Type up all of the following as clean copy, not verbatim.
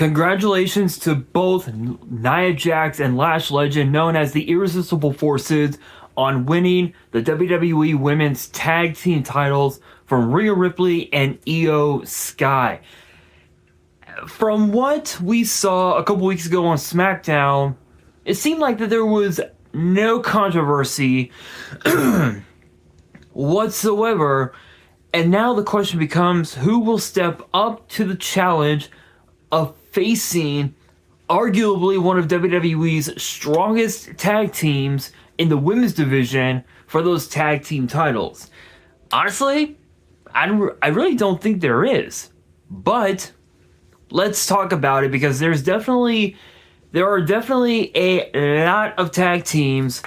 Congratulations to both Nia Jax and Lash Legend, known as the Irresistible Forces, on winning the WWE Women's Tag Team titles from Rhea Ripley and Io Sky. From what we saw a couple weeks ago on SmackDown, it seemed like that there was no controversy whatsoever, and now the question becomes, who will step up to the challenge of facing arguably one of WWE's strongest tag teams in the women's division for those tag team titles? Honestly, I really don't think there is, but let's talk about it, because there are definitely a lot of tag teams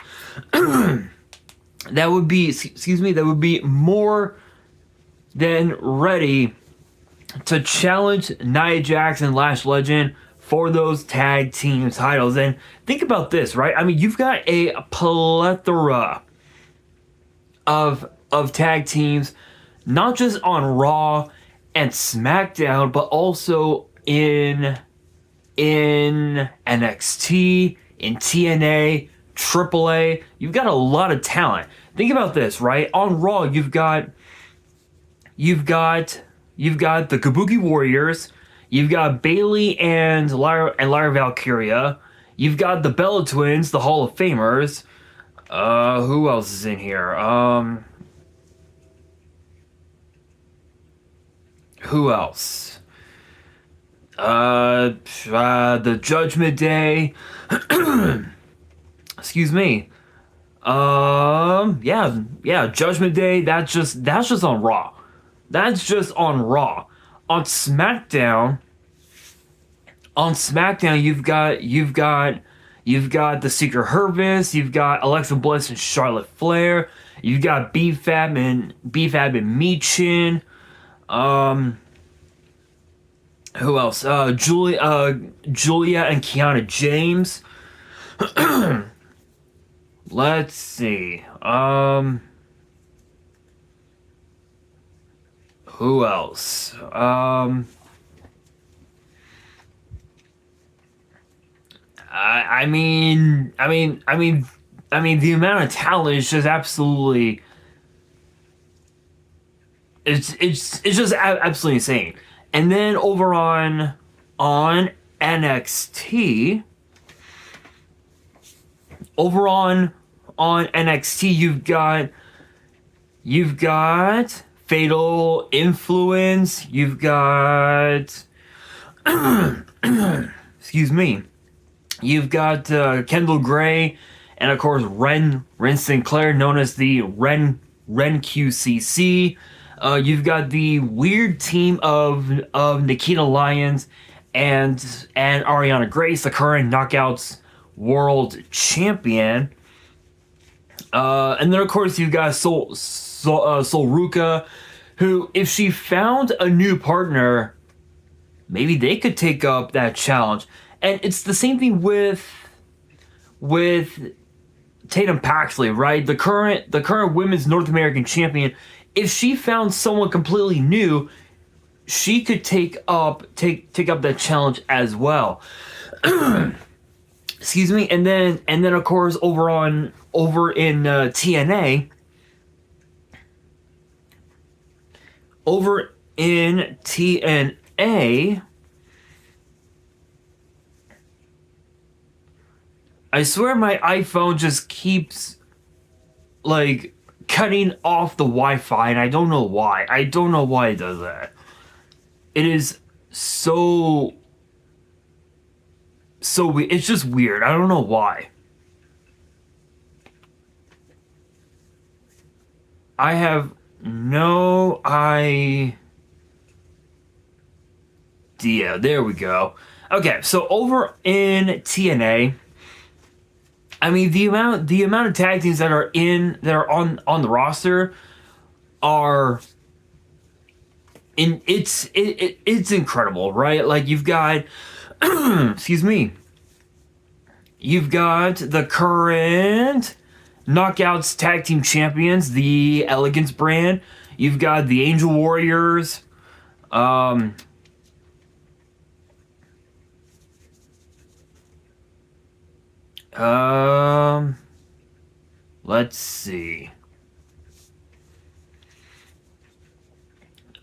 that would be more than ready to challenge Nia Jax and Lash Legend for those tag team titles. And think about this, right? I mean, you've got a plethora of tag teams, not just on Raw and SmackDown, but also in NXT, in TNA, AAA. You've got a lot of talent. Think about this, right? On Raw, you've got the Kabuki Warriors, you've got Bayley and Lyra Valkyria, you've got the Bella Twins, the Hall of Famers. Who else is in here? Who else? The Judgment Day. Excuse me. Judgment Day. That's just on Raw. That's just on Raw. On SmackDown, you've got the Secret Harvest, you've got Alexa Bliss and Charlotte Flair, you've got B-Fab and Michin. Who else? Julia and Kiana James. Let's see. Who else? I mean, the amount of talent is just absolutely. It's just absolutely insane. And then over on NXT, you've got Fatal Influence, you've got excuse me, you've got Kendall Gray, and of course Ren Sinclair, known as the Ren QCC. You've got the weird team of Nikita Lyons and Ariana Grace, the current Knockouts World Champion. And then of course you've got Sol Ruka, who, if she found a new partner, maybe they could take up that challenge. And it's the same thing with Tatum Paxley, right? The current women's North American champion. If she found someone completely new, she could take up that challenge as well. Excuse me. And then of course over in TNA. Over in TNA, I swear my iPhone just keeps like cutting off the Wi-Fi, and I don't know why. I don't know why it does that. It is so weird. It's just weird. I don't know why. I have no idea. There we go. Okay, so over in TNA, I mean, the amount of tag teams that are on the roster are it's incredible, right? Like you've got excuse me. You've got the current Knockouts Tag Team Champions, the Elegance brand. You've got the Angel Warriors. Um, let's see.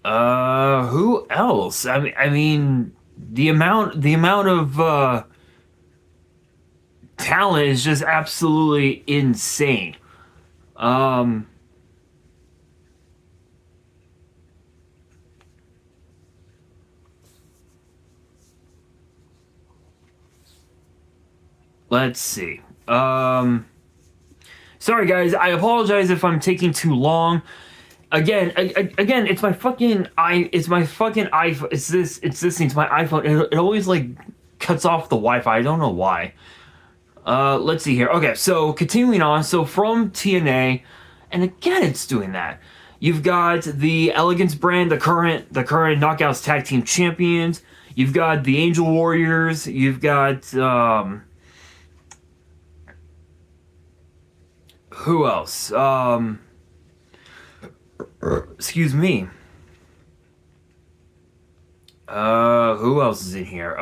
Who else? I mean, the amount of talent is just absolutely insane. Um, let's see. Sorry guys, I apologize if I'm taking too long. Again, it's my fucking it's my fucking iPhone. It's this thing. It's my iPhone. It always like cuts off the Wi-Fi. I don't know why. Let's see here. Okay, so continuing on. So from TNA, and again, it's doing that. You've got the Elegance brand, the current Knockouts Tag Team Champions. You've got the Angel Warriors. You've got who else? Excuse me. Who else is in here?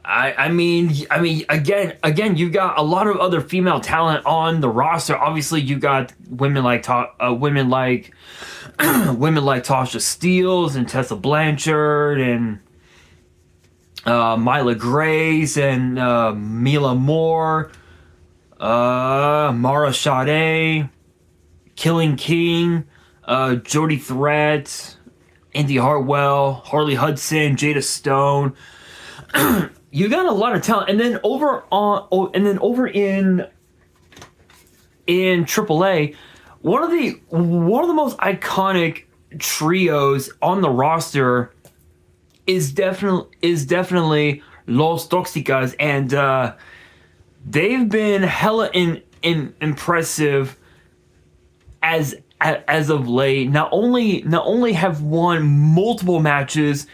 I mean, again, you've got a lot of other female talent on the roster. Obviously, you got women like Tasha Steeles and Tessa Blanchard and Myla Grace and Mila Moore, Mara Sade, Killing King, Jody Threat, Indy Hartwell, Harley Hudson, Jada Stone. You got a lot of talent, and then over in AAA, one of the most iconic trios on the roster is definitely Los Toxicas, and they've been hella impressive as of late. Not only have won multiple matches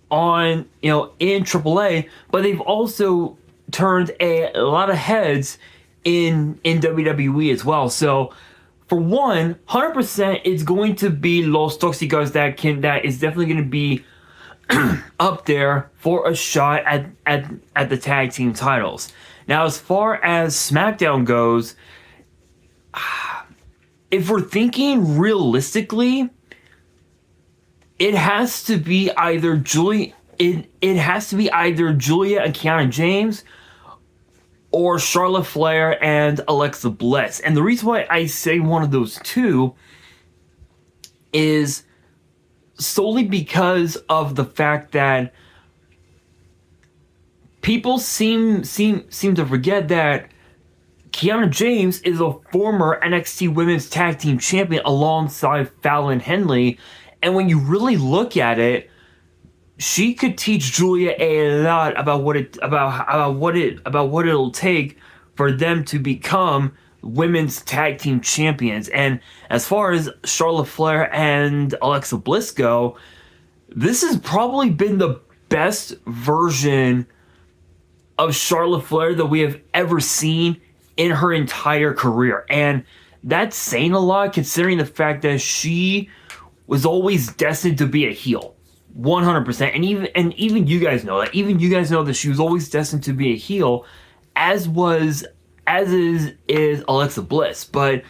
on in AAA, but they've also turned a lot of heads in WWE as well. So for 100%, it's going to be Los Toxicas that is definitely going to be up there for a shot at the tag team titles. Now, as far as SmackDown goes, if we're thinking realistically, it has to be either Julia. It has to be either Julia and Kiana James, or Charlotte Flair and Alexa Bliss. And the reason why I say one of those two is solely because of the fact that people seem to forget that Kiana James is a former NXT Women's Tag Team Champion alongside Fallon Henley, and when you really look at it, she could teach Julia a lot about what it'll take for them to become women's tag team champions. And as far as Charlotte Flair and Alexa Bliss go, this has probably been the best version of Charlotte Flair that we have ever seen in her entire career. And that's saying a lot, considering the fact that she was always destined to be a heel. 100%. And even you guys know that. Even you guys know that she was always destined to be a heel, as is Alexa Bliss. But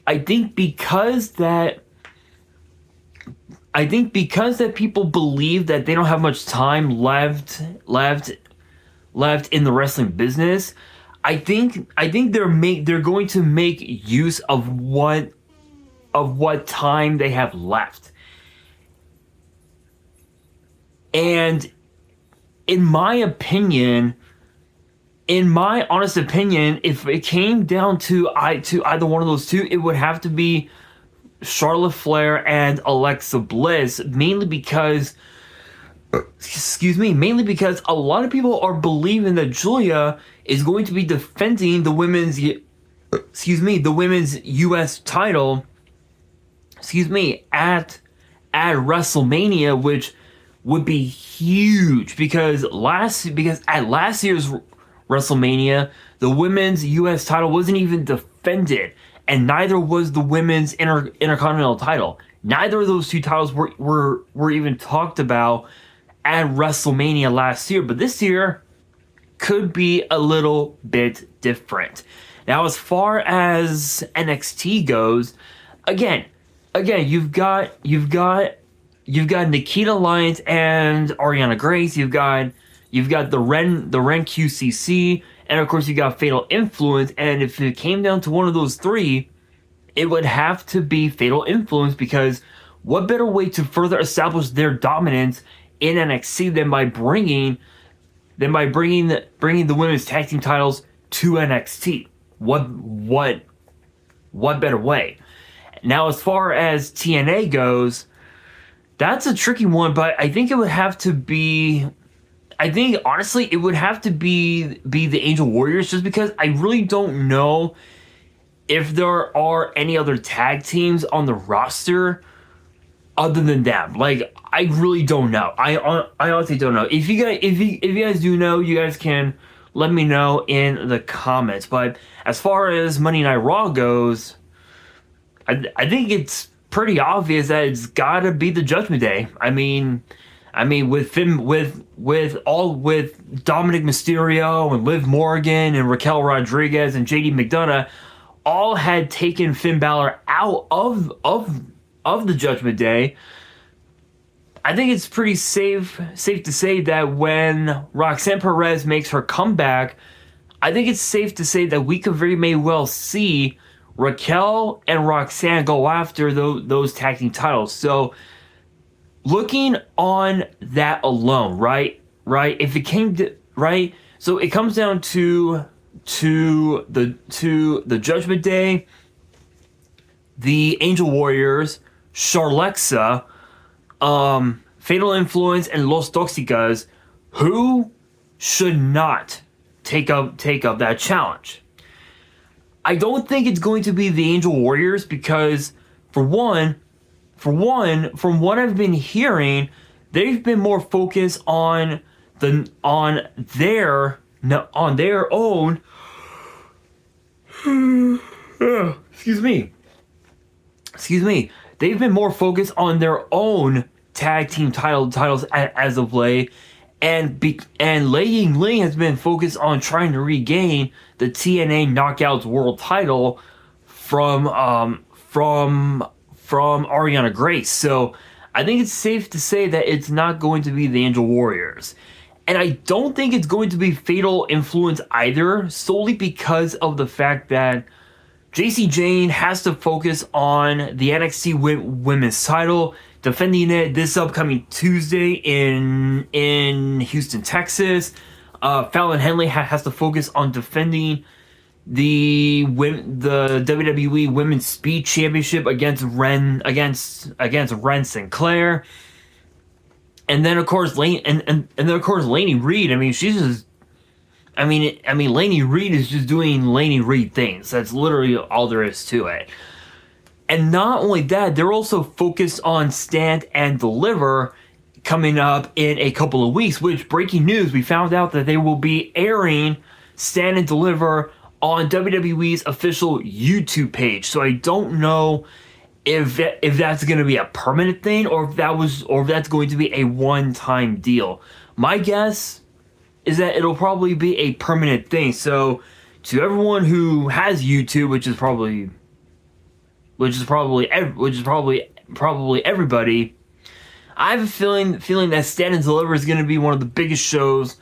I think because that people believe that they don't have much time left in the wrestling business, I think they're going to make use of what time they have left. And in my honest opinion, if it came down to either one of those two, it would have to be Charlotte Flair and Alexa Bliss, mainly because a lot of people are believing that Julia is going to be defending the women's US title, at WrestleMania, which would be huge because at last year's WrestleMania, the women's US title wasn't even defended, and neither was the women's Intercontinental title. Neither of those two titles were even talked about at WrestleMania last year, but this year could be a little bit different. Now, as far as NXT goes, again, you've got Nikita Lyons and Ariana Grace. You've got the Ren QCC, and of course you got Fatal Influence. And if it came down to one of those three, it would have to be Fatal Influence, because what better way to further establish their dominance in NXT than by bringing the women's tag team titles to NXT? What better way? Now, as far as TNA goes, that's a tricky one, but I think it would have to be. I think honestly, it would have to be the Angel Warriors, just because I really don't know if there are any other tag teams on the roster other than them. Like, I really don't know. I honestly don't know. If you guys do know, you guys can let me know in the comments. But as far as Monday Night Raw goes, I think it's pretty obvious that it's gotta be the Judgment Day. I mean, with Dominic Mysterio and Liv Morgan and Raquel Rodriguez and JD McDonough, all had taken Finn Balor out of the Judgment Day. I think it's pretty safe to say that when Roxanne Perez makes her comeback, I think it's safe to say that we could very may well see Raquel and Roxanne go after those tag team titles. So, looking on that alone, right? If it came to so it comes down to the Judgment Day, the Angel Warriors, Charlexa, Fatal Influence, and Los Toxicas. Who should not take up that challenge? I don't think it's going to be the Angel Warriors, because from what I've been hearing, they've been more focused on their own excuse me. They've been more focused on their own tag team titles as of late, and Lei Yingling has been focused on trying to regain the TNA Knockouts World Title from Ariana Grace. So I think it's safe to say that it's not going to be the Angel Warriors. And I don't think it's going to be Fatal Influence either, solely because of the fact that JC Jane has to focus on the NXT Women's title, defending it this upcoming Tuesday in Houston, Texas. Fallon Henley has to focus on defending the WWE Women's Speed Championship against Ren Sinclair. And then of course Lainey Reed. I mean, she's just Lainey Reed is just doing Lainey Reed things. That's literally all there is to it. And not only that, they're also focused on Stand and Deliver coming up in a couple of weeks, which, breaking news, we found out that they will be airing Stand and Deliver on WWE's official YouTube page. So I don't know if that's going to be a permanent thing, or if that's going to be a one-time deal. My guess is that it'll probably be a permanent thing. So to everyone who has YouTube, which is probably everybody, I have a feeling that Stand and Deliver is going to be one of the biggest shows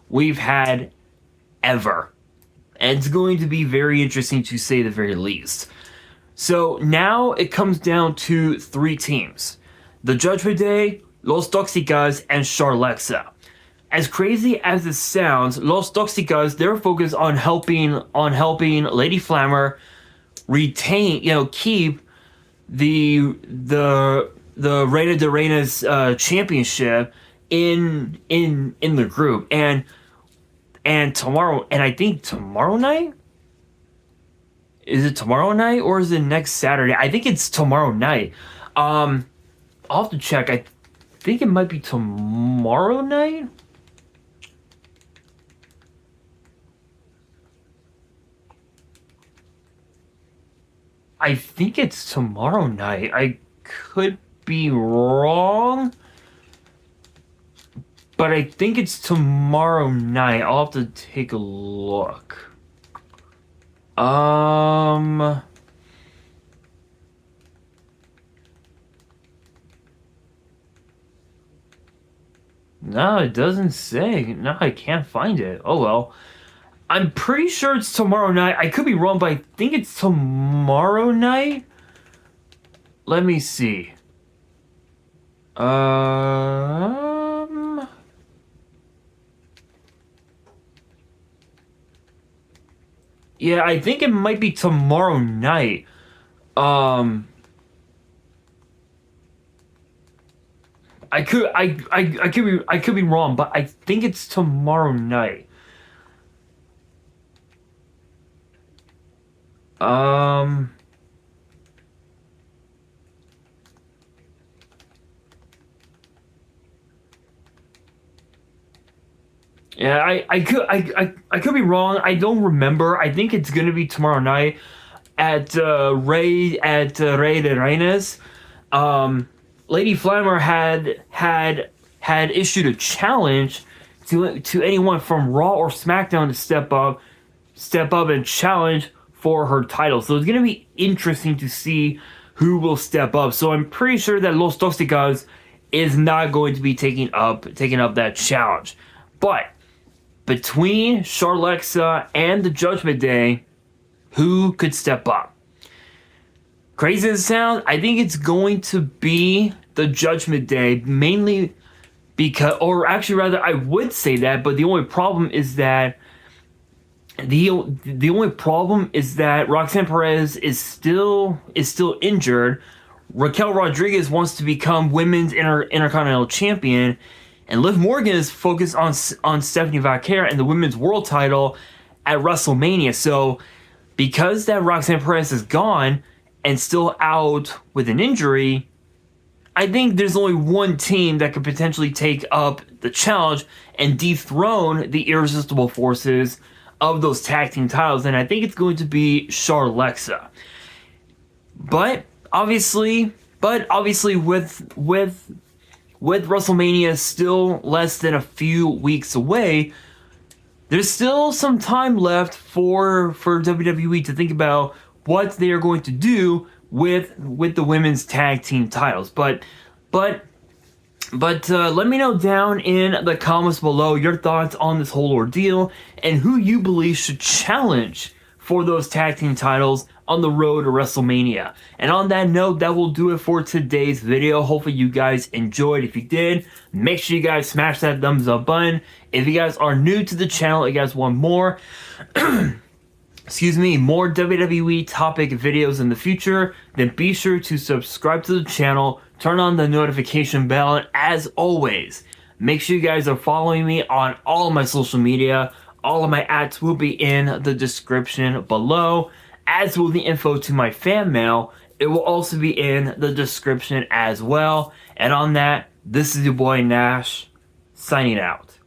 we've had ever. And it's going to be very interesting, to say the very least. So now it comes down to three teams: the Judgment Day, Los Toxicas, and Charlexa. As crazy as it sounds, Los Toxicas, they're focused on helping Lady Flammer keep the Reina de Reinas championship in the group. And tomorrow, and I think tomorrow night? Is it tomorrow night or is it next Saturday? I think it's tomorrow night. I'll have to check. I think it might be tomorrow night. I think it's tomorrow night. I could be wrong, but I think it's tomorrow night. I'll have to take a look. No, it doesn't say. No, I can't find it. Oh well. I'm pretty sure it's tomorrow night. I could be wrong, but I think it's tomorrow night. Let me see. Yeah, I think it might be tomorrow night. Um, I could be wrong, but I think it's tomorrow night. Um, yeah, I could be wrong. I don't remember. I think it's gonna be tomorrow night at Rey de Reinas. Lady Flammer had issued a challenge to anyone from Raw or SmackDown to step up and challenge for her title. So it's gonna be interesting to see who will step up. So I'm pretty sure that Los Toxicos is not going to be taking up that challenge. But between Charlexa and the Judgment Day, who could step up? Crazy as it sounds, I think it's going to be the Judgment Day, mainly because, or actually rather, I would say that, but the only problem is that Roxanne Perez is still injured. Raquel Rodriguez wants to become women's intercontinental champion, and Liv Morgan is focused on Stephanie Vaquer and the women's world title at WrestleMania. So because that Roxanne Perez is gone and still out with an injury, I think there's only one team that could potentially take up the challenge and dethrone the irresistible forces of those tag team titles, and I think it's going to be Charlexa. But obviously with WrestleMania still less than a few weeks away, there's still some time left for WWE to think about what they are going to do with the women's tag team titles. But let me know down in the comments below your thoughts on this whole ordeal and who you believe should challenge for those tag team titles on the road to WrestleMania. And on that note, that will do it for today's video. Hopefully you guys enjoyed. If you did, make sure you guys smash that thumbs up button. If you guys are new to the channel, you guys want more more WWE topic videos in the future, then be sure to subscribe to the channel, turn on the notification bell, and as always, make sure you guys are following me on all of my social media. All of my ads will be in the description below, as will the info to my fan mail. It will also be in the description as well. And on that, this is your boy Nash, signing out.